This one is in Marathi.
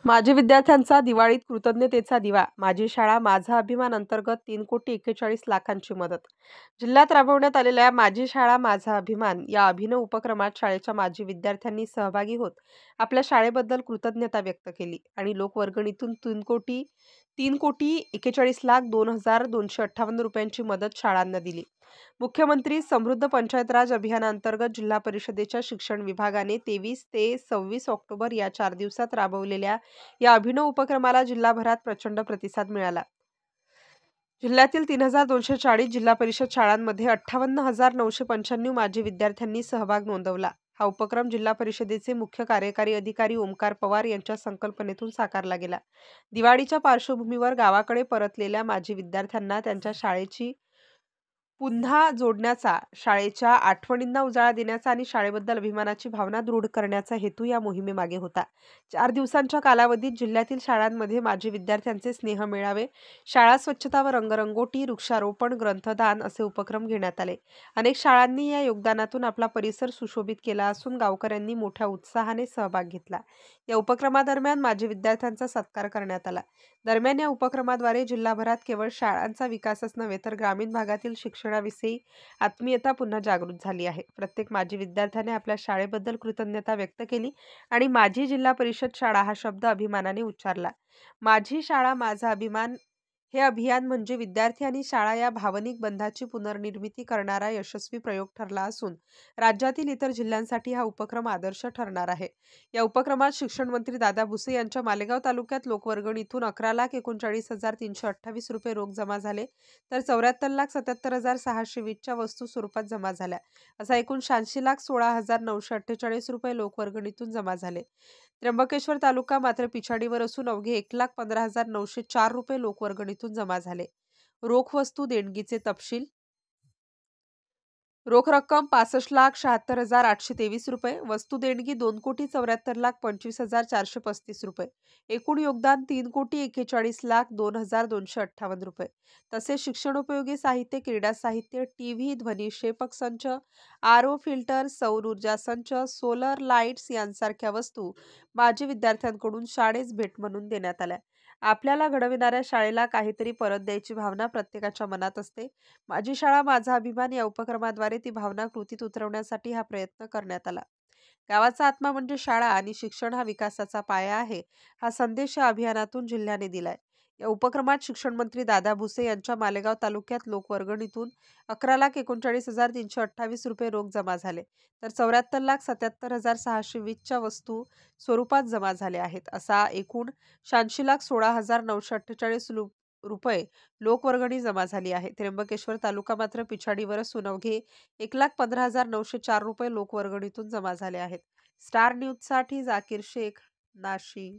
माजी विद्यार्थ्यांचा दिवाळीत कृतज्ञतेचा दिवा. माझी शाळा माझा अभिमान अंतर्गत 3,41,00,000ची मदत. जिल्ह्यात राबवण्यात आलेल्या माझी शाळा माझा अभिमान या अभिनव उपक्रमात शाळेच्या माजी विद्यार्थ्यांनी सहभागी होत आपल्या शाळेबद्दल कृतज्ञता व्यक्त केली आणि लोकवर्गणीतून 3,41,42,258 रुपयांची मदत शाळांना दिली. मुख्यमंत्री समृद्ध पंचायत राज अभियानांतर्गत जिल्हा परिषदेच्या शिक्षण विभागाने 23 ते 26 ऑक्टोबर या 4 दिवसात राबवलेल्या या अभिनव उपक्रमाला जिल्हाभरात प्रचंड प्रतिसाद मिळाला. जिल्ह्यातील 3,240 जिल्हा परिषद शाळांमध्ये 58,995 माजी विद्यार्थ्यांनी सहभाग नोंदवला. हा उपक्रम जिल्हा परिषदेचे मुख्य कार्यकारी अधिकारी ओमकार पवार यांच्या संकल्पनेतून साकारला गेला. दिवाळीच्या पार्श्वभूमीवर गावाकडे परतलेल्या माजी विद्यार्थ्यांना त्यांच्या शाळेची पुन्हा जोडण्याचा, शाळेच्या आठवणींना उजाळा देण्याचा आणि शाळेबद्दल अभिमानाची भावना दृढ करण्याचा हेतू या मोहिमेमागे होता. 4 दिवसांच्या कालावधीत जिल्ह्यातील शाळांमध्ये माजी विद्यार्थ्यांचे स्नेह मेळावे, शाळा स्वच्छता व रंगरंगोटी, वृक्षारोपण, ग्रंथदान असे उपक्रम घेण्यात आले. अनेक शाळांनी या योगदानातून आपला परिसर सुशोभित केला असून गावकऱ्यांनी मोठ्या उत्साहाने सहभाग घेतला. या उपक्रमादरम्यान माजी विद्यार्थ्यांचा सत्कार करण्यात आला. दरम्यान या उपक्रमाद्वारे जिल्हाभरात केवळ शाळांचा विकासच नव्हे तर ग्रामीण भागातील शिक्षणाविषयी आत्मीयता पुन्हा जागृत झाली आहे. प्रत्येक माजी विद्यार्थ्याने आपल्या शाळेबद्दल कृतज्ञता व्यक्त केली आणि माझी जिल्हा परिषद शाळा हा शब्द अभिमानाने उच्चारला. माझी शाळा माझा अभिमान हे अभियान म्हणजे विद्यार्थी आणि शाळा या भावनिक बंधाची पुनर्निर्मिती करणारा यशस्वी प्रयोग ठरला असून राज्यातील इतर जिल्ह्यांसाठी हा उपक्रम आदर्श ठरणार आहे. या उपक्रमात शिक्षण मंत्री दादा भुसे यांच्या मालेगाव तालुक्यात लोकवर्गणीतून 11,39,328 रुपये रोख जमा झाले, तर 74,77,620च्या वस्तू स्वरूपात जमा झाल्या. असा एकूण 86,16,948 रुपये लोकवर्गणीतून जमा झाले. त्र्यंबकेश्वर तालुका मात्र पिछाडीवर असून अवघे 1,15,904 रुपये लोकवर्गणीतून जमा झाले. रोख वस्तू देणगीचे तपशील. रोख रक्कम 65,76,823 रुपये. वस्तू देणगी 2,74,25,435 रुपये. एकूण योगदान 3,41,42,258 रुपये. तसेच शिक्षणोपयोगी साहित्य, क्रीडा साहित्य, टीव्ही, ध्वनिक्षेपक संच, आरओ फिल्टर, सौर ऊर्जा संच, सोलर लाईट्स यांसारख्या वस्तू माजी विद्यार्थ्यांकडून शाळेस भेट म्हणून देण्यात आल्या. आपल्याला घडविणाऱ्या शाळेला काहीतरी परत द्यायची भावना प्रत्येकाच्या मनात असते. माझी शाळा माझा अभिमान या उपक्रमाद्वारे ती भावना कृतीत उतरवण्यासाठी हा प्रयत्न करण्यात आला. गावाचा आत्मा म्हणजे शाळा आणि शिक्षण हा विकासाचा पाया आहे, हा संदेश या अभियानातून जिल्ह्याने दिलाय. या उपक्रमात शिक्षण मंत्री दादा भुसे यांच्या मालेगाव तालुक्यात लोकवर्गणीतून 11,39,328 रुपये रोख जमा झाले, तर 74,77,620च्या वस्तू स्वरूपात जमा झाल्या आहेत. असा एकूण 86,16,948 रुपये लोकवर्गणी जमा झाली आहे. त्र्यंबकेश्वर तालुका मात्र पिछाडीवर असून अवघे 1,15,904 रुपये लोकवर्गणीतून जमा झाले आहेत. स्टार न्यूजसाठी जाकीर शेख, नाशिक.